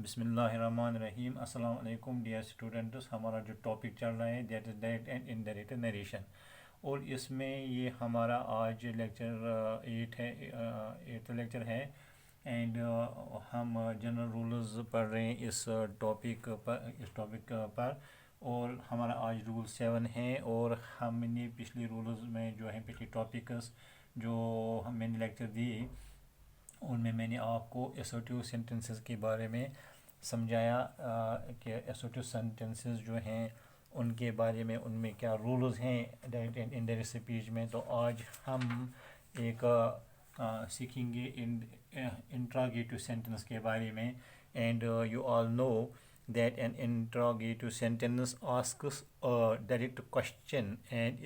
बिस्मिल्लाहिर्रहमानिर्रहीम। अस्सलाम वालेकुम डियर स्टूडेंट्स। हमारा जो टॉपिक चल रहा है that is direct and indirect narration, और इसमें ये हमारा आज लेक्चर 8 है, 8th लेक्चर है। एंड हम जनरल रूल्स पढ़ रहे हैं इस टॉपिक पर। और हमारा आज रूल 7 है, और हमने पिछले रूल्स में जो है पिछले टॉपिक्स जो मैंने लेक्चर दिए उनमें मैंने आपको असर्टिव सेंटेंसेस के बारे में समझाया कि असर्टिव सेंटेंसेस जो हैं उनके बारे में, उनमें क्या रूल्स हैं डायरेक्ट एंड इनडायरेक्ट स्पीच में। तो आज हम एक सीखेंगे इंट्रोगेटिव सेंटेंस के बारे में। And you all know that an interrogative sentence asks a direct question and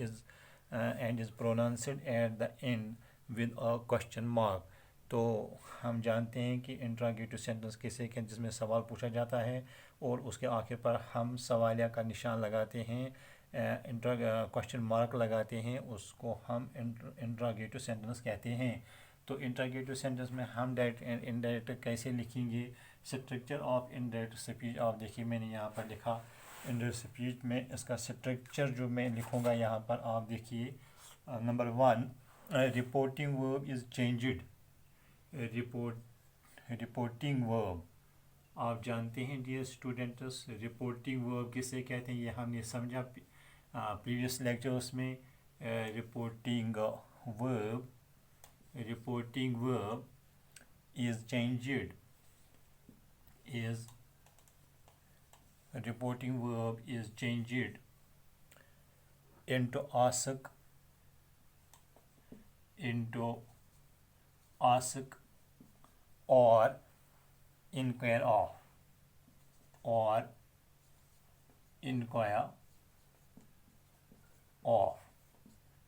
is pronounced at the end with a question mark। तो हम जानते हैं कि इंट्रोगेटिव सेंटेंस किसे कहते हैं, जिसमें सवाल पूछा जाता है और उसके आखिर पर हम सवालिया का निशान लगाते हैं, क्वेश्चन मार्क लगाते हैं, उसको हम इंट्रोगेटिव सेंटेंस कहते हैं। तो इंट्रोगेटिव सेंटेंस में हम डायरेक्ट एंड इनडायरेक्ट कैसे लिखेंगे। स्ट्रक्चर ऑफ इनडायरेक्ट स्पीच आप देखिए, मैंने यहाँ पर लिखा इनडायरेक्ट स्पीच में इसका स्ट्रक्चर जो मैं लिखूँगा यहाँ पर आप देखिए। Number 1, reporting verb is changed. Reporting verb आप जानते हैं डियर स्टूडेंट्स, रिपोर्टिंग वर्ब किसे कहते हैं ये हमने समझा प्रीवियस लेक्चर्स में। Reporting verb is changed is reporting verb is changed into ask or inquire of।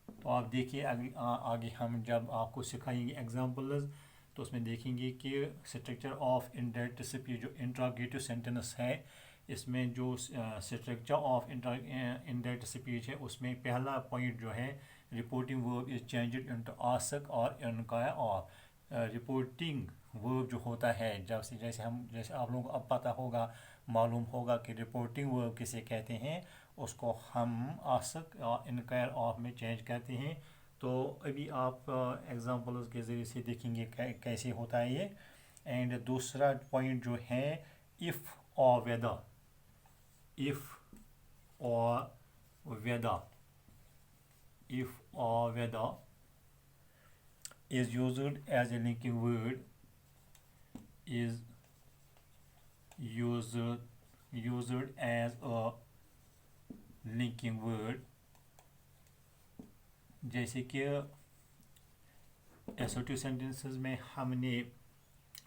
तो आप देखिए आगे हम जब आपको सिखाएंगे एग्जाम्पल्स तो उसमें देखेंगे कि स्ट्रक्चर ऑफ इनडायरेक्ट स्पीच जो इंट्रोगेटिव सेंटेंस है, इसमें जो स्ट्रक्चर ऑफ इनडायरेक्ट स्पीच है उसमें पहला पॉइंट जो है reporting verb is changed into ask और इनक्वायर ऑफ। रिपोर्टिंग वर्ब जो होता है जैसे आप लोगों को अब पता होगा, मालूम होगा कि रिपोर्टिंग वर्ब किसे कहते हैं, उसको हम आस्क और इनक्वायर ऑफ में चेंज करते हैं। तो अभी आप एग्जांपल्स के ज़रिए से देखेंगे कैसे होता है ये। एंड दूसरा पॉइंट जो है इफ़ और weather, is used as a linking word, is used as a linking word। जैसे कि असर्टिव सेंटेंसेस में हमने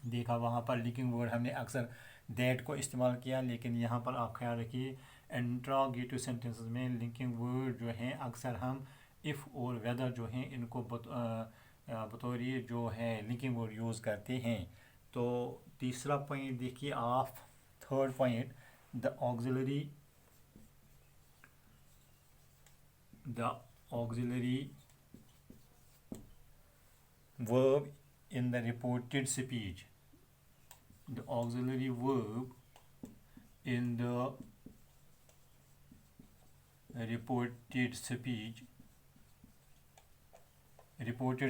देखा वहाँ पर लिंकिंग वर्ड हमने अक्सर दैट को इस्तेमाल किया, लेकिन यहाँ पर आप ख्याल रखिए इंट्रोगेटिव सेंटेंसेस में लिंकिंग वर्ड जो हैं अक्सर हम इफ़ और वेदर जो हैं इनको बतौर जो है लिंकिंग वर्ड यूज़ करते हैं। तो तीसरा पॉइंट देखिए आप, third point, the auxiliary verb in the reported speech, the auxiliary verb in the reported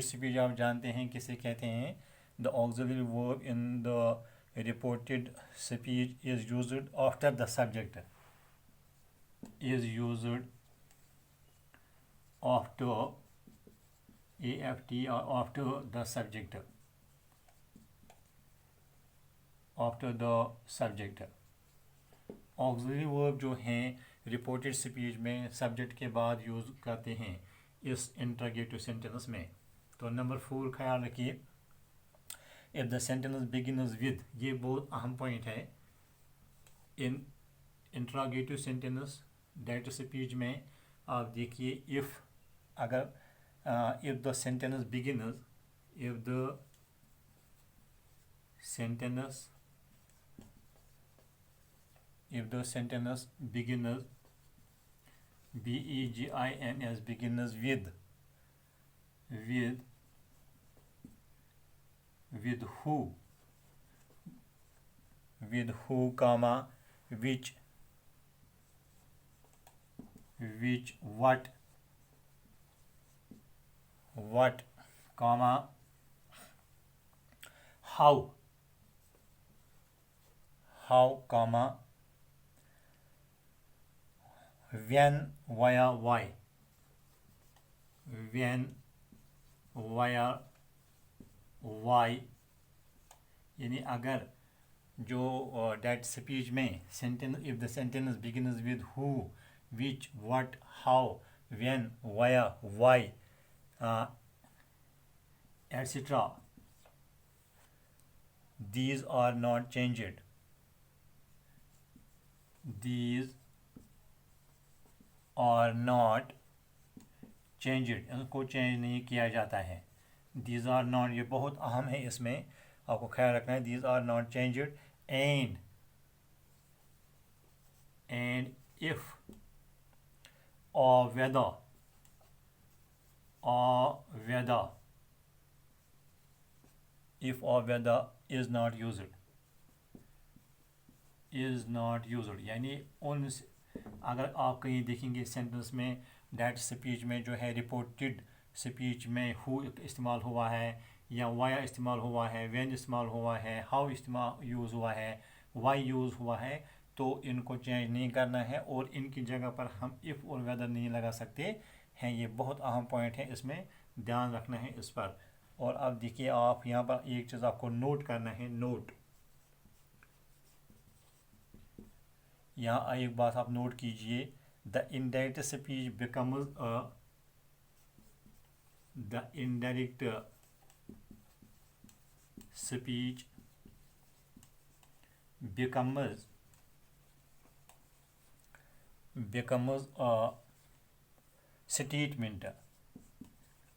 speech आप जानते हैं किसे कहते हैं। the auxiliary verb in the reported speech is used after the subject, after AFT or after the subject, auxiliary verb जो हैं reported speech में subject के बाद यूज़ करते हैं इस इंट्रोगेटिव सेंटेंस में। तो नंबर 4 ख्याल रखिए, if the sentence begins with, ये बहुत अहम पॉइंट है इन इंट्रोगेटिव सेंटेंस डायरेक्ट स्पीच में। आप देखिए इफ़ अगर if the sentence begins begins begins with who, with who comma which what comma how comma when via why यानी अगर जो डेट स्पीच में sentence if the sentence begins with who which what how when via why etc. these are not changed इनको change नहीं किया जाता है. these are not ये बहुत अहम है, इसमें आपको ख्याल रखना है. these are not changed and if or whether if or whether is not used यानी उन अगर आप कहीं देखेंगे सेंटेंस में डेट स्पीच में जो है रिपोर्टेड स्पीच में हु इस्तेमाल हुआ है या वाया इस्तेमाल हुआ है, व्हेन इस्तेमाल हुआ है, हाउ इस्तेमाल यूज़ हुआ है, वाई यूज़ हुआ है, तो इनको चेंज नहीं करना है और इनकी जगह पर हम इफ़ और वेदर नहीं लगा सकते हैं. ये बहुत अहम पॉइंट है, इसमें ध्यान रखना है इस पर. और अब देखिए आप यहाँ पर एक चीज़ आपको नोट करना है. नोट यहाँ एक बात आप नोट कीजिए. The indirect speech becomes the indirect speech becomes a statement.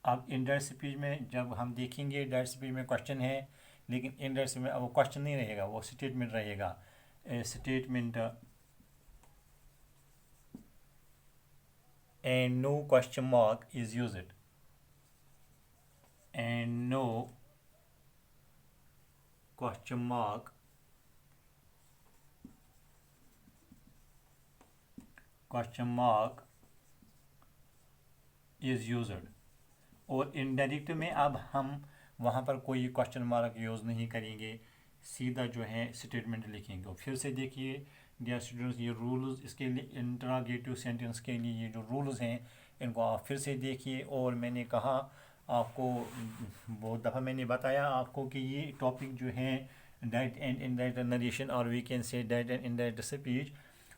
अब इनडायरेक्ट स्पीच में जब हम देखेंगे डायरेक्ट स्पीच में क्वेश्चन है, लेकिन इनडायरेक्ट स्पीच में अब वो क्वेश्चन नहीं रहेगा, वो स्टेटमेंट रहेगा. Statement and no question mark is used and no question mark is used. और इनडायरेक्ट में अब हम वहाँ पर कोई क्वेश्चन मार्क यूज़ नहीं करेंगे, सीधा जो है स्टेटमेंट लिखेंगे. और फिर से देखिए डियर स्टूडेंट्स, ये रूल्स इसके लिए इंटरोगेटिव सेंटेंस के लिए ये जो रूल्स हैं इनको आप फिर से देखिए. और मैंने कहा आपको बहुत दफ़ा मैंने बताया आपको कि ये टॉपिक जो है डायरेक्ट एंड इनडायरेक्ट नरेशन और we can say direct and indirect speech,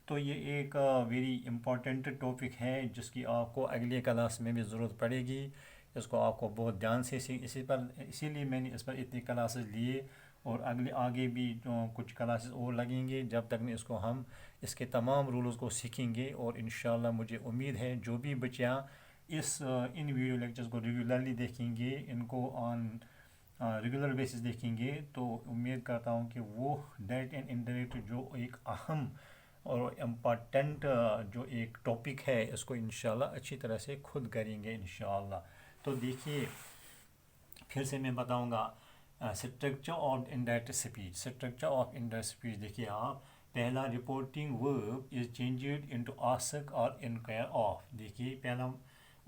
तो ये एक वेरी इम्पॉर्टेंट टॉपिक है जिसकी आपको अगले क्लास में भी ज़रूरत पड़ेगी. इसको आपको बहुत ध्यान से इसीलिए मैंने इस पर इतनी क्लासेस लिए और आगे भी कुछ क्लासेस और लगेंगे जब तक इसको हम इसके तमाम रूल्स को सीखेंगे. और इंशाल्लाह मुझे उम्मीद है जो भी बच्चियाँ इन वीडियो लेक्चर्स को रेगुलरली देखेंगे, इनको ऑन रेगुलर बेसिस देखेंगे, तो उम्मीद करता हूँ कि वो डायरेक्ट एंड इनडायरेक्ट जो एक अहम और इम्पॉर्टेंट जो एक टॉपिक है इसको इंशाल्लाह अच्छी तरह से खुद करेंगे इंशाल्लाह. तो देखिए फिर से मैं बताऊँगा स्ट्रक्चर ऑफ इनडायरेक्ट स्पीच. देखिए आप, पहला reporting verb is changed into ask और इनक्वायर ऑफ. देखिए पहला.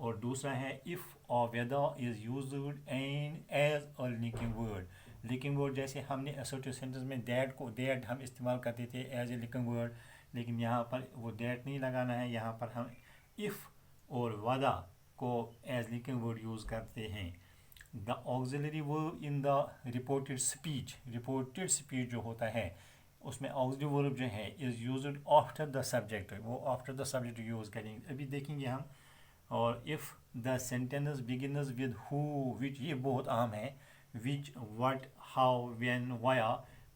और दूसरा है इफ़ और whether is used and as a linking word. Linking word जैसे हमने असर्टिव सेंटेंस में दैट हम इस्तेमाल करते थे एज ए लिंकिंग वर्ड, लेकिन यहाँ पर वो दैट नहीं लगाना है. यहाँ पर हम इफ़ और वदा को एज लिंकिंग वर्ड यूज़ करते हैं. The auxiliary verb in the reported speech जो होता है उसमें ऑक्सिलरी वर्ब जो है is used after the subject, वो आफ्टर द सब्जेक्ट यूज़ करेंगे, अभी देखेंगे हम. और if the sentence begins with who which, ये बहुत अहम है. Which, what, how, when, via,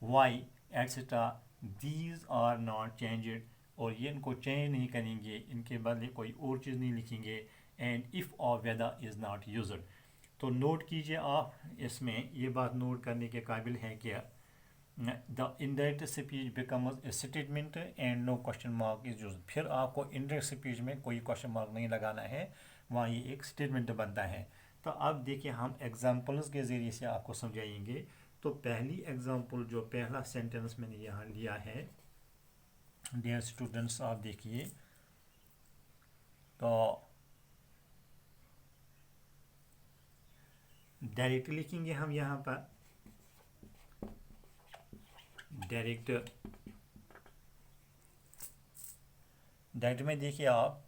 why etcetera, these are not changed. और ये इनको चेंज नहीं करेंगे, इनके बदले कोई और चीज़ नहीं लिखेंगे. एंड इफ़ और वेदर इज़ नॉट यूज्ड. तो नोट कीजिए आप, इसमें ये बात नोट करने के काबिल है कि the indirect speech becomes a statement and no question mark is used. फिर आपको इनडायरेक्ट स्पीच में कोई क्वेश्चन मार्क नहीं लगाना है, वहाँ ये एक स्टेटमेंट बनता है. तो अब देखिए हम एग्जांपल्स के ज़रिए से आपको समझाएंगे. تو پہلی ایگزامپل جو پہلا سینٹنس میں نے یہاں لیا ہے ڈیئر اسٹوڈنٹس آپ دیکھیے تو ڈائریکٹ لکھیں گے ہم یہاں پر ڈائریکٹ میں دیکھیے آپ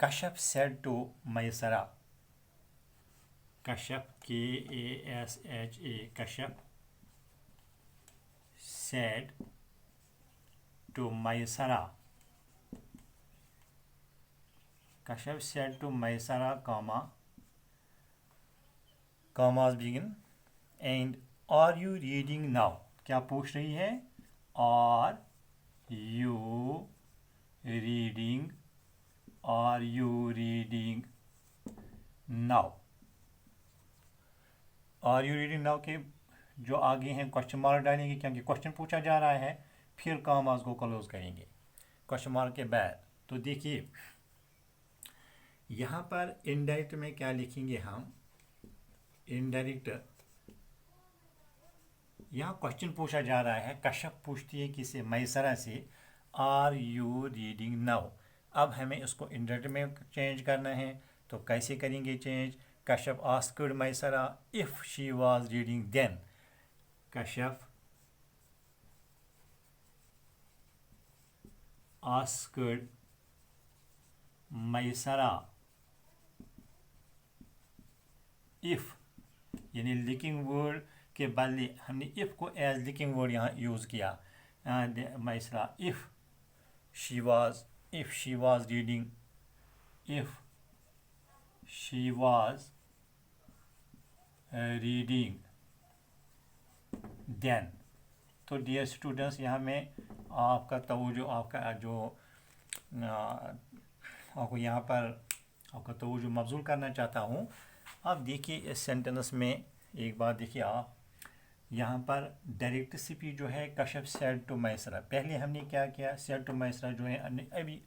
کشف سیڈ ٹو میسرہ کشف KASHA کشف said to Maisra Kashf said to Maisra commas begin and are you reading now کیا پوچھ رہی ہے are you reading now are you reading now کے جو آگے ہیں کوشچن مارک ڈالیں گے کیونکہ کوشچن پوچھا جا رہا ہے پھر کاماز کو کلوز کریں گے کوشچن مارک کے بعد تو دیکھیے یہاں پر انڈائریکٹ میں کیا لکھیں گے ہم انڈائریکٹ یہاں کوشچن پوچھا جا رہا ہے کشف پوچھتی ہے کسے میسرہ سے آر یو ریڈنگ ناؤ اب ہمیں اس کو انڈائریکٹ میں چینج کرنا ہے تو کیسے کریں گے change Kashf asked Maisra if she was reading then Kashf asked Maisra if یعنی لکنگ ورڈ کے بدلے ہم نے اف کو ایز لکنگ ورڈ یہاں یوز کیا Maisra if she was reading then تو ڈیئر اسٹوڈنٹس یہاں میں آپ کا توجہ آپ کا جو آپ کو یہاں پر آپ کا توجہ مبذول کرنا چاہتا ہوں آپ دیکھیے اس سینٹنس میں ایک بات دیکھیے آپ یہاں پر ڈائریکٹ سپیچ جو ہے کشف سیڈ ٹو میسرہ پہلے ہم نے کیا کیا سیڈ ٹو میسرہ جو ہے ابھی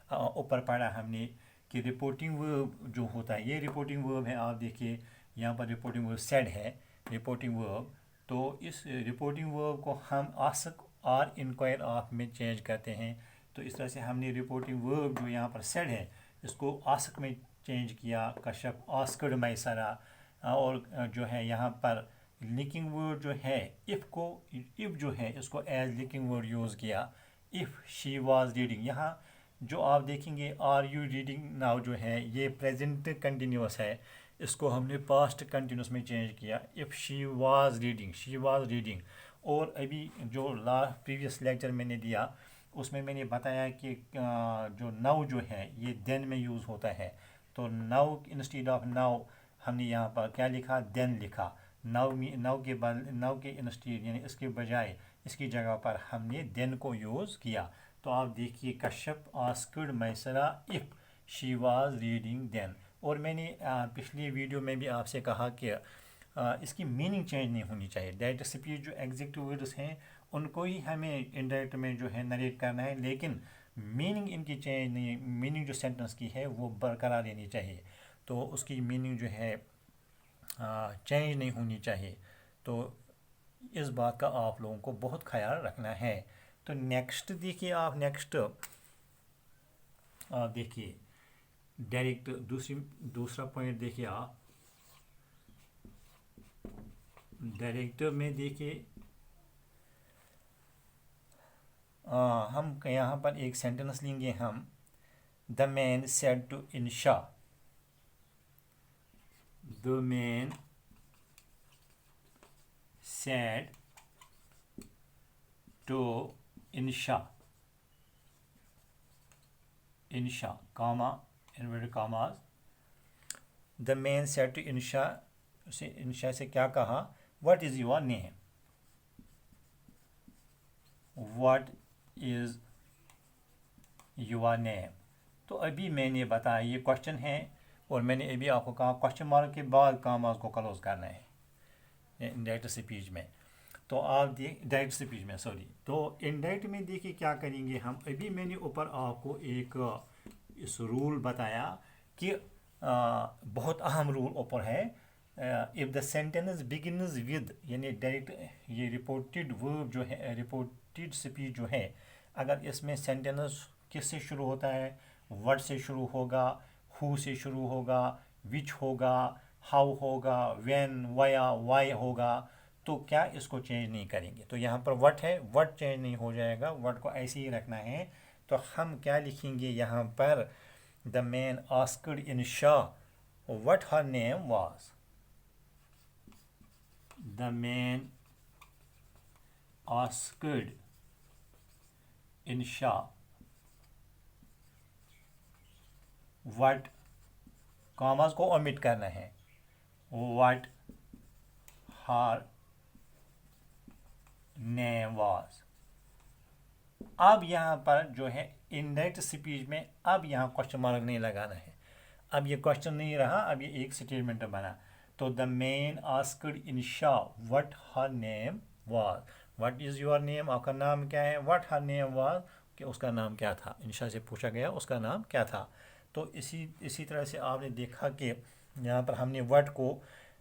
اوپر پڑھا ہم نے کہ رپورٹنگ ورب جو ہوتا ہے یہ رپورٹنگ ورب ہے آپ دیکھیے یہاں پر رپورٹنگ ورب سیڈ ہے رپورٹنگ ورب تو اس رپورٹنگ ورب کو ہم آسک اور انکوائر آف میں چینج کرتے ہیں تو اس طرح سے ہم نے رپورٹنگ ورب جو یہاں پر سیڈ ہے اس کو آسک میں چینج کیا کشف آسکڈ میسرہ اور جو ہے یہاں پر لکنگ ورڈ جو ہے اف جو ہے اس کو ایز لکنگ ورڈ یوز کیا اف شی واز ریڈنگ یہاں جو آپ دیکھیں گے آر یو ریڈنگ ناؤ جو ہے یہ پریزنٹ کنٹینیوس ہے اس کو ہم نے پاسٹ کنٹینیوس میں چینج کیا اف شی واز ریڈنگ اور ابھی جو پریویس لیکچر میں نے دیا اس میں نے بتایا کہ جو ناؤ جو ہے یہ دین میں یوز ہوتا ہے تو ناؤ انسٹیڈ آف ناؤ ہم نے یہاں پر کیا لکھا دین لکھا ناؤ کے انسٹیڈ یعنی اس کے بجائے اس کی جگہ پر ہم نے دین کو یوز کیا تو آپ دیکھیے Kashf asked Maisra if she was reading then اور میں نے پچھلی ویڈیو میں بھی آپ سے کہا کہ اس کی میننگ چینج نہیں ہونی چاہیے ڈائریکٹ سپیچ جو ایگزیکٹو ورڈز ہیں ان کو ہی ہمیں انڈائریکٹ میں جو ہے نریٹ کرنا ہے لیکن میننگ ان کی چینج نہیں میننگ جو سینٹنس کی ہے وہ برقرار رہنی چاہیے تو اس کی میننگ جو ہے چینج نہیں ہونی چاہیے تو اس بات کا آپ لوگوں کو بہت خیال رکھنا ہے تو نیکسٹ دیکھیے آپ دیکھیے ڈائریکٹ دوسرا پوائنٹ دیکھیے آپ ڈائریکٹ میں دیکھیے ہم یہاں پر ایک سینٹنس لیں گے ہم دا مین سیڈ ٹو انشا the man said to Insha comma inverted commas the man said to Insha سے کیا کہا what is your name تو ابھی میں نے بتایا یہ کوشچن ہے اور میں نے ابھی آپ کو کہا کوشچن مارک کے بعد کاماز کو کلوز کرنا ہے انڈائریکٹ سپیچ میں تو آپ ڈائریکٹ سپیچ میں تو انڈائریکٹ میں دیکھیے کیا کریں گے ہم ابھی میں نے اوپر آپ کو ایک اس رول بتایا کہ بہت اہم رول اوپر ہے if the sentence begins with यानी डायरेक्ट ये रिपोर्टेड वर्ब जो है, रिपोर्टेड स्पीच जो है, अगर इसमें सेंटेंस किस से शुरू होता है, व्हाट से शुरू होगा, हु से शुरू होगा, विच होगा, हाउ होगा, व्हेन, वाया, वाई होगा, तो क्या इसको चेंज नहीं करेंगे। तो यहाँ पर व्हाट है, व्हाट चेंज नहीं हो जाएगा, व्हाट को ऐसे ही रखना है। तो हम क्या लिखेंगे यहाँ पर, the man asked Insha what her name was. The man asked Insha what, commas को ओमिट करना है, what her name was। अब यहाँ पर जो है इनडायरेक्ट स्पीच में अब यहाँ क्वेश्चन मार्क नहीं लगाना है, अब ये क्वेश्चन नहीं रहा, अब ये एक स्टेटमेंट बना। तो the man asked Insha what her name was, what is your name, आपका नाम क्या है, व्हाट हर नेम वाज, कि उसका नाम क्या था, इंशा से पूछा गया उसका नाम क्या था। तो इसी तरह से आपने देखा कि यहाँ पर हमने व्हाट को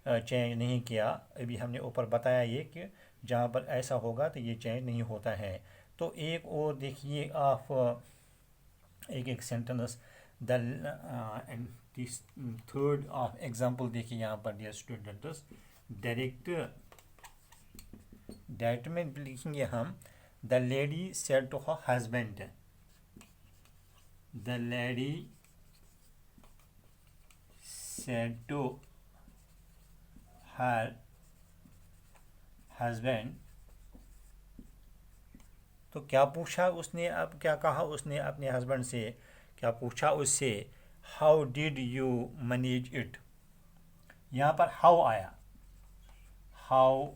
चेंज नहीं किया, अभी हमने ऊपर बताया ये कि जहाँ पर ऐसा होगा तो ये चेंज नहीं होता है। तो एक और देखिए आप एक एक sentence, the third of example देखिए यहाँ पर डियर स्टूडेंट्स, डायरेक्ट में लिखेंगे हम, the lady said to her husband, the lady said to her husband. तो क्या पूछा उसने, अब क्या कहा उसने अपने हस्बैंड से, क्या पूछा उससे, how did you manage it. यहाँ पर हाउ आया, how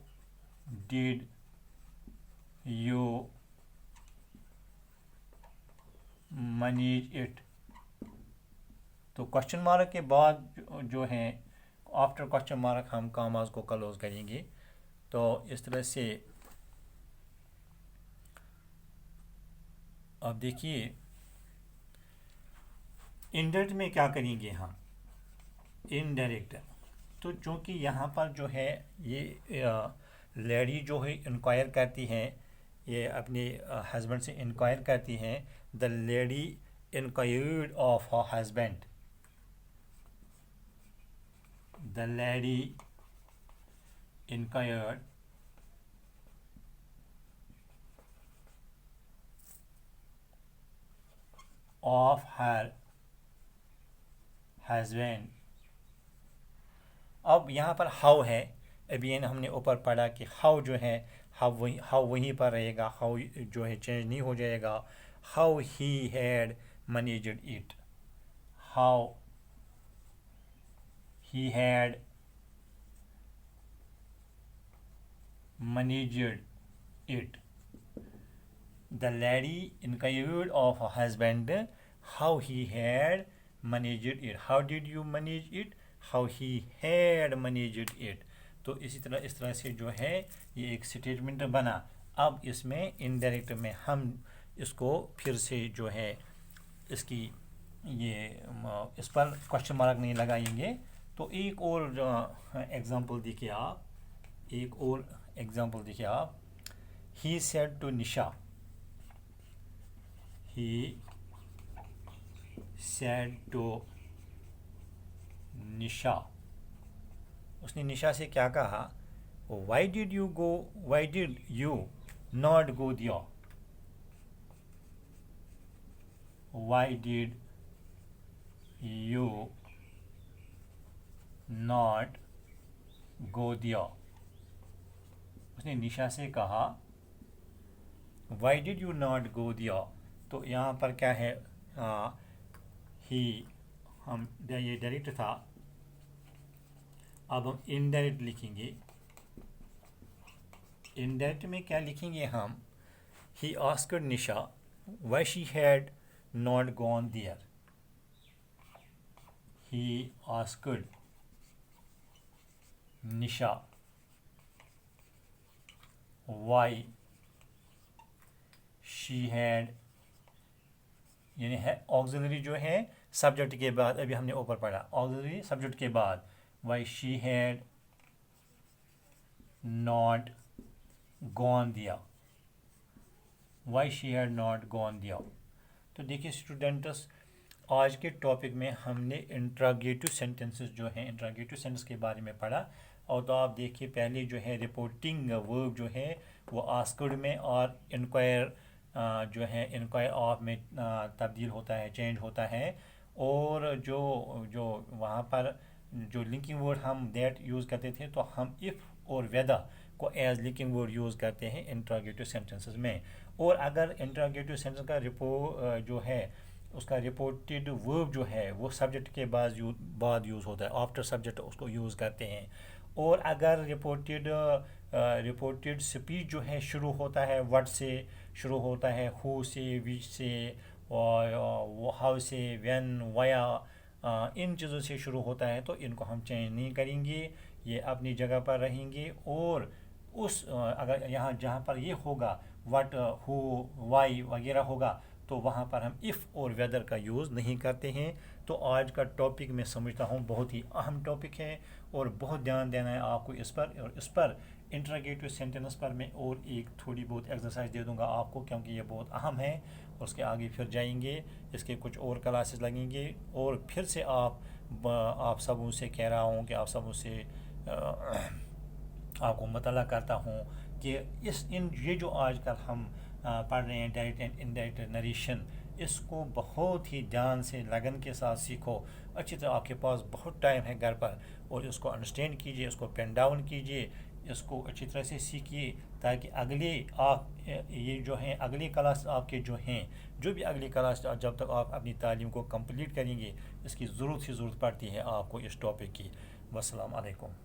did you manage it. तो क्वेश्चन मार्क के बाद जो है, आफ्टर क्वेश्चन मार्क हम कॉमास को क्लोज करेंगे। तो इस तरह से अब देखिए इनडायरेक्ट में क्या करेंगे हम, इनडायरेक्ट। तो चूँकि यहाँ पर जो है ये लेडी जो है इंक्वायर करती हैं, ये अपने हस्बैंड से इंक्वायर करती हैं, the lady inquired of her husband, the lady inquired of her husband. अब यहाँ पर हाउ है, अभी हमने ऊपर पढ़ा कि हाउ जो है, हाउ वहीं पर रहेगा, हाउ जो है चेंज नहीं हो जाएगा। How he had managed it, how he had managed it, the lady inquired of her husband how he had managed it, how did you manage it, how he had managed it. तो इस तरह से जो है ये एक statement बना। अब इसमें इनडायरेक्ट में हम इसको फिर से जो है इसकी ये इस पर क्वेश्चन मार्क नहीं लगाएंगे। तो एक और एग्जांपल देखिए आप, एक और एग्जांपल देखिए आप, he said to Nisha, he said to Nisha, उसने निशा से क्या कहा, why did you not go there, why did you not go there. उसने निशा से कहा why did you not go there. तो यहाँ पर क्या है, ही हम ये डायरेक्ट था, अब हम इनडायरेक्ट लिखेंगे। इनडायरेक्ट में क्या लिखेंगे हम, he asked Nisha why she had not gone there, he asked Nisha why she had, यानी है ऑक्सिलरी जो है सब्जेक्ट के बाद, अभी हमने ऊपर पढ़ा ऑक्सिलरी सब्जेक्ट के बाद, why she had not gone दिया, why she had not gone दिया। तो देखिए स्टूडेंट्स, आज के टॉपिक में हमने इंट्रागेटिव सेंटेंसेस जो हैं, इंट्रागेटिव सेंटेंस के बारे में पढ़ा। और तो आप देखिए पहले जो है रिपोर्टिंग वर्ब जो है वो आस्क्ड में और इंक्वायर जो है इंक्वायर ऑफ में तब्दील होता है, चेंज होता है। और जो जो वहाँ पर जो लिंकिंग वर्ड हम दैट यूज़ करते थे, तो हम इफ़ और वेदर को एज लिंकिंग वर्ड यूज़ करते हैं इंट्रागेटिव सेंटेंसेस में। और अगर इंट्रागेटिव सेंटेंस का जो है उसका रिपोर्टेड वर्ब जो है वो सब्जेक्ट के बाद यूज़ होता है, आफ्टर सब्जेक्ट उसको यूज़ करते हैं। और अगर रिपोर्टेड स्पीच जो है शुरू होता है वर्ड से, शुरू होता है हु से, विच से, और हाउ से, व्हेन, वाया, इन चीज़ों से शुरू होता है, तो इनको हम चेंज नहीं करेंगे, ये अपनी जगह पर रहेंगे। और उस अगर यहाँ जहाँ पर ये होगा व्हाट, हु, वाई वगैरह होगा, तो वहाँ पर हम इफ़ और वेदर का यूज़ नहीं करते हैं। तो आज का टॉपिक मैं समझता हूँ बहुत ही अहम टॉपिक है और बहुत ध्यान देना है आपको इस पर। और इस पर इंट्रागेटिव सेंटेंस पर मैं और एक थोड़ी बहुत एक्सरसाइज दे दूँगा आपको, क्योंकि ये बहुत अहम है। उसके आगे फिर जाएंगे, इसके कुछ और क्लासेस लगेंगे। और फिर से आप सबों से कह रहा हूँ कि आप सबों से आपको मतला करता हूँ कि ये जो आजकल हम पढ़ रहे हैं डायरेक्ट एंड इनडायरेक्ट नरेशन, इसको बहुत ही ध्यान से लगन के साथ सीखो। अच्छी तरह आपके पास बहुत टाइम है घर पर, और इसको अंडरस्टैंड कीजिए, इसको पेन डाउन कीजिए, इसको अच्छी तरह से सीखिए, ताकि अगले आप ये जो हैं अगली क्लास आपके जो हैं, जो भी अगली क्लास जब तक आप अपनी तालीम को कंप्लीट करेंगे, इसकी ज़रूरत पड़ती है आपको इस टॉपिक की। वस्सलाम अलैकुम।